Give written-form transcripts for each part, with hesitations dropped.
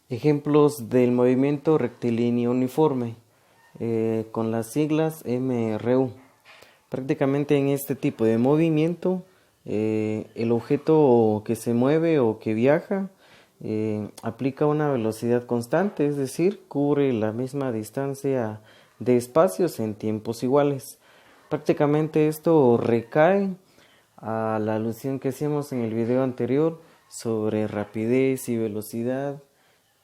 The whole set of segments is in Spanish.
Ejemplos del movimiento rectilíneo uniforme con las siglas MRU. Prácticamente en este tipo de movimiento, el objeto que se mueve o que viaja aplica una velocidad constante, es decir, cubre la misma distancia de espacios en tiempos iguales. Prácticamente esto recae a la alusión que hacíamos en el video anterior sobre rapidez y velocidad,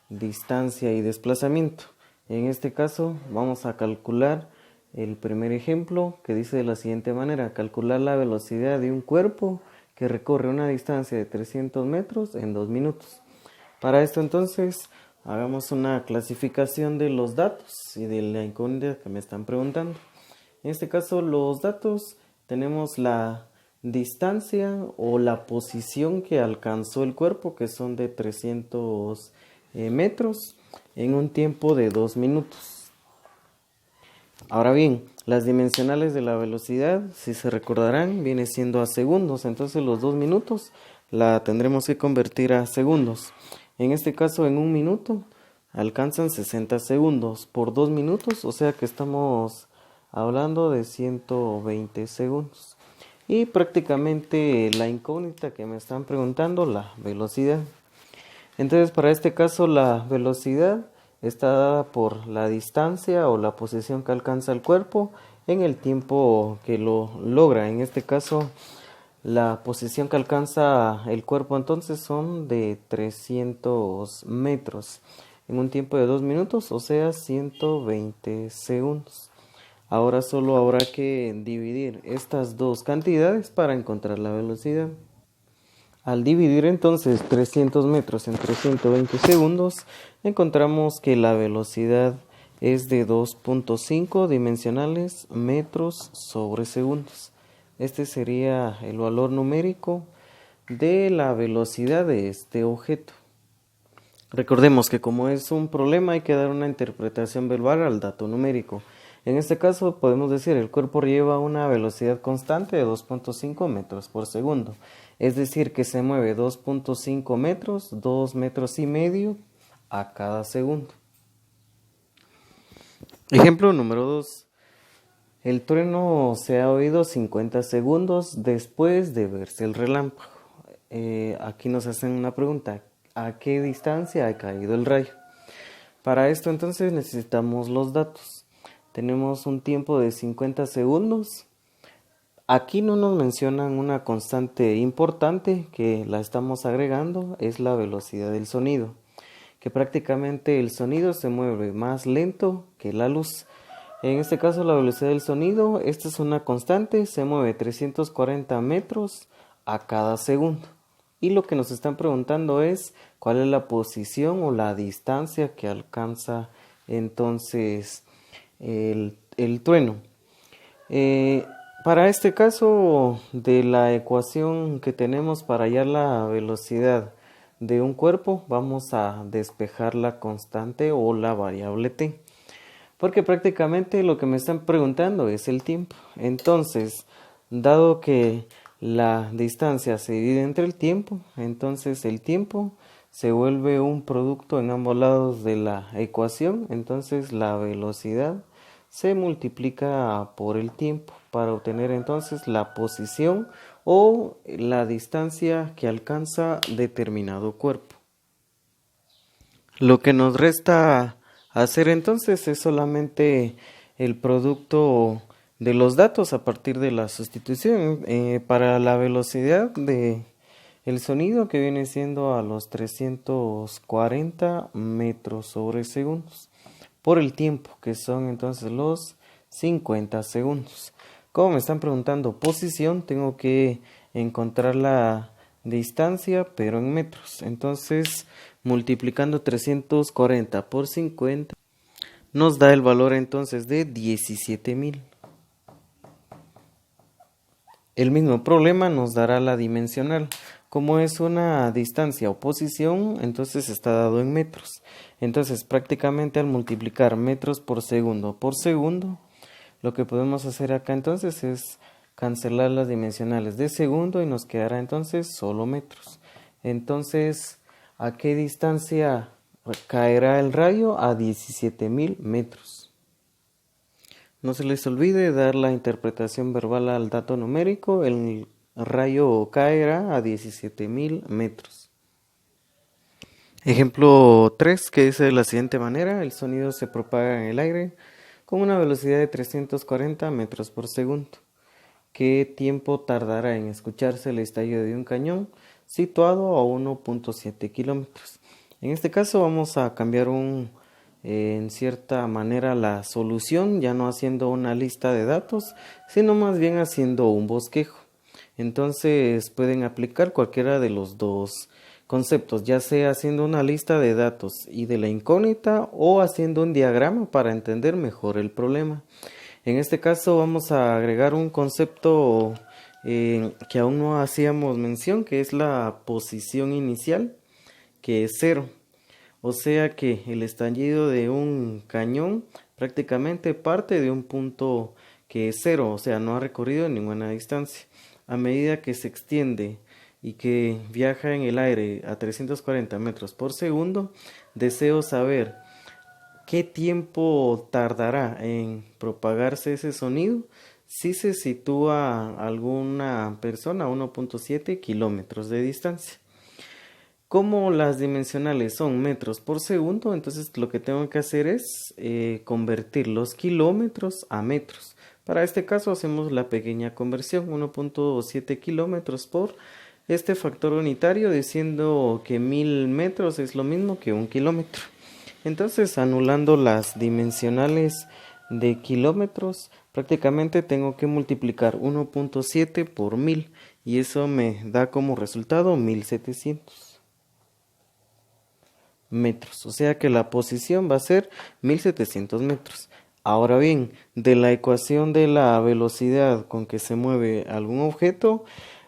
distancia y desplazamiento. En este caso vamos a calcular el primer ejemplo, que dice de la siguiente manera: calcular la velocidad de un cuerpo que recorre una distancia de 300 metros en 2 minutos. Para esto entonces hagamos una clasificación de los datos y de la incógnita que me están preguntando. En este caso los datos tenemos la distancia o la posición que alcanzó el cuerpo, que son de 300 metros en un tiempo de 2 minutos. Ahora bien, las dimensionales de la velocidad, si se recordarán, viene siendo a segundos. Entonces los 2 minutos la tendremos que convertir a segundos. En este caso, en un minuto alcanzan 60 segundos por 2 minutos, o sea que estamos hablando de 120 segundos. Y prácticamente la incógnita que me están preguntando, la velocidad. Entonces, para este caso, la velocidad está dada por la distancia o la posición que alcanza el cuerpo en el tiempo que lo logra. En este caso, la posición que alcanza el cuerpo entonces son de 300 metros en un tiempo de 2 minutos, o sea 120 segundos. Ahora solo habrá que dividir estas dos cantidades para encontrar la velocidad. Al dividir entonces 300 metros entre 120 segundos, encontramos que la velocidad es de 2.5 dimensionales metros sobre segundos. Este sería el valor numérico de la velocidad de este objeto. Recordemos que como es un problema hay que dar una interpretación verbal al dato numérico. En este caso podemos decir el cuerpo lleva una velocidad constante de 2.5 metros por segundo. Es decir que se mueve 2.5 metros, 2 metros y medio a cada segundo. Ejemplo número 2. El trueno se ha oído 50 segundos después de verse el relámpago. Aquí nos hacen una pregunta: ¿a qué distancia ha caído el rayo? Para esto entonces necesitamos los datos. Tenemos un tiempo de 50 segundos. Aquí no nos mencionan una constante importante que la estamos agregando, es la velocidad del sonido, que prácticamente el sonido se mueve más lento que la luz. En este caso la velocidad del sonido, esta es una constante, se mueve 340 metros a cada segundo. Y lo que nos están preguntando es cuál es la posición o la distancia que alcanza entonces el trueno. Para este caso de la ecuación que tenemos para hallar la velocidad de un cuerpo, vamos a despejar la constante o la variable t, porque prácticamente lo que me están preguntando es el tiempo. Entonces, dado que la distancia se divide entre el tiempo, entonces el tiempo se vuelve un producto en ambos lados de la ecuación. Entonces la velocidad se multiplica por el tiempo para obtener entonces la posición o la distancia que alcanza determinado cuerpo. Lo que nos resta hacer entonces es solamente el producto de los datos a partir de la sustitución. Para la velocidad de el sonido, que viene siendo a los 340 metros sobre segundos, por el tiempo, que son entonces los 50 segundos. Como me están preguntando posición, tengo que encontrar la distancia pero en metros. Entonces, multiplicando 340 por 50 nos da el valor entonces de 17.000. El mismo problema nos dará la dimensional. Como es una distancia o posición, entonces está dado en metros. Entonces prácticamente al multiplicar metros por segundo, lo que podemos hacer acá entonces es cancelar las dimensionales de segundo y nos quedará entonces solo metros. Entonces, ¿a qué distancia caerá el rayo a 17.000 metros. No se les olvide dar la interpretación verbal al dato numérico. El rayo caerá a 17.000 metros. Ejemplo 3, que dice de la siguiente manera: el sonido se propaga en el aire con una velocidad de 340 metros por segundo. ¿Qué tiempo tardará en escucharse el estallido de un cañón situado a 1.7 kilómetros? En este caso vamos a cambiar en cierta manera la solución, ya no haciendo una lista de datos, sino más bien haciendo un bosquejo. Entonces pueden aplicar cualquiera de los dos conceptos, ya sea haciendo una lista de datos y de la incógnita o haciendo un diagrama para entender mejor el problema. En este caso vamos a agregar un concepto que aún no hacíamos mención, que es la posición inicial, que es 0. O sea que el estallido de un cañón prácticamente parte de un punto que es 0, o sea, no ha recorrido ninguna distancia. A medida que se extiende y que viaja en el aire a 340 metros por segundo, deseo saber qué tiempo tardará en propagarse ese sonido si se sitúa alguna persona a 1.7 kilómetros de distancia. Como las dimensionales son metros por segundo, entonces lo que tengo que hacer es convertir los kilómetros a metros. Para este caso hacemos la pequeña conversión, 1.7 kilómetros por este factor unitario, diciendo que 1000 metros es lo mismo que 1 kilómetro. Entonces, anulando las dimensionales de kilómetros, prácticamente tengo que multiplicar 1.7 por 1000 y eso me da como resultado 1700 metros, o sea que la posición va a ser 1700 metros. Ahora bien, de la ecuación de la velocidad con que se mueve algún objeto,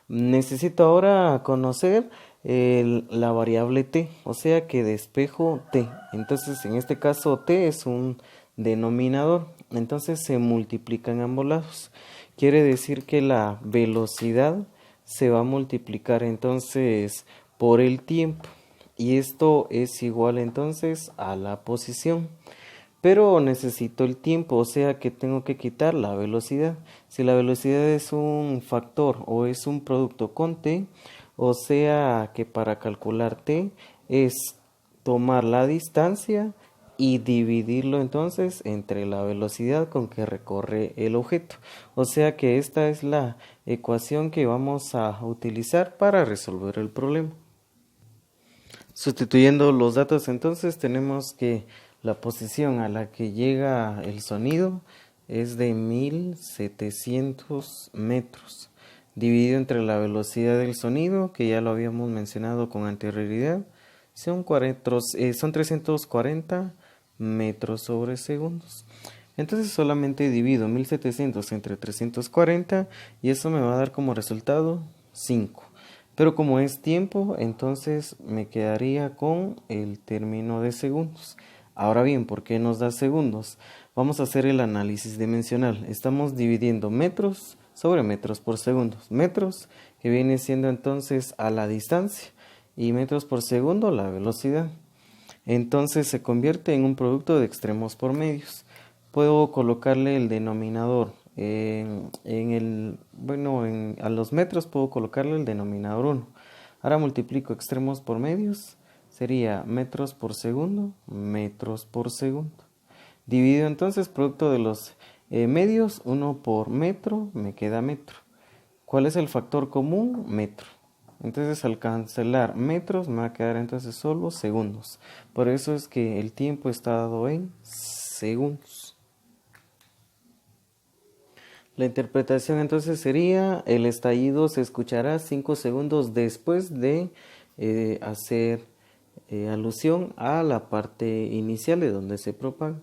necesito ahora conocer la variable t, o sea que despejo t. Entonces en este caso t es un denominador, entonces se multiplica en ambos lados. Quiere decir que la velocidad se va a multiplicar entonces por el tiempo. Y esto es igual entonces a la posición. Pero necesito el tiempo, o sea que tengo que quitar la velocidad. Si la velocidad es un factor o es un producto con t, o sea que para calcular t es tomar la distancia y dividirlo entonces entre la velocidad con que recorre el objeto. O sea que esta es la ecuación que vamos a utilizar para resolver el problema. Sustituyendo los datos entonces tenemos que la posición a la que llega el sonido es de 1700 metros, dividido entre la velocidad del sonido, que ya lo habíamos mencionado con anterioridad, son 340 metros sobre segundos. Entonces solamente divido 1700 entre 340 y eso me va a dar como resultado 5. Pero como es tiempo, entonces me quedaría con el término de segundos. Ahora bien, ¿por qué nos da segundos? Vamos a hacer el análisis dimensional. Estamos dividiendo metros sobre metros por segundos. Metros, que viene siendo entonces a la distancia, y metros por segundo la velocidad. Entonces se convierte en un producto de extremos por medios. Puedo colocarle el denominador a los metros puedo colocarle el denominador 1. Ahora multiplico extremos por medios, sería metros por segundo. Divido entonces producto de los medios, 1 por metro, me queda metro. ¿Cuál es el factor común? Metro. Entonces al cancelar metros me va a quedar entonces solo segundos. Por eso es que el tiempo está dado en segundos. La interpretación entonces sería: el estallido se escuchará 5 segundos después de hacer alusión a la parte inicial de donde se propaga.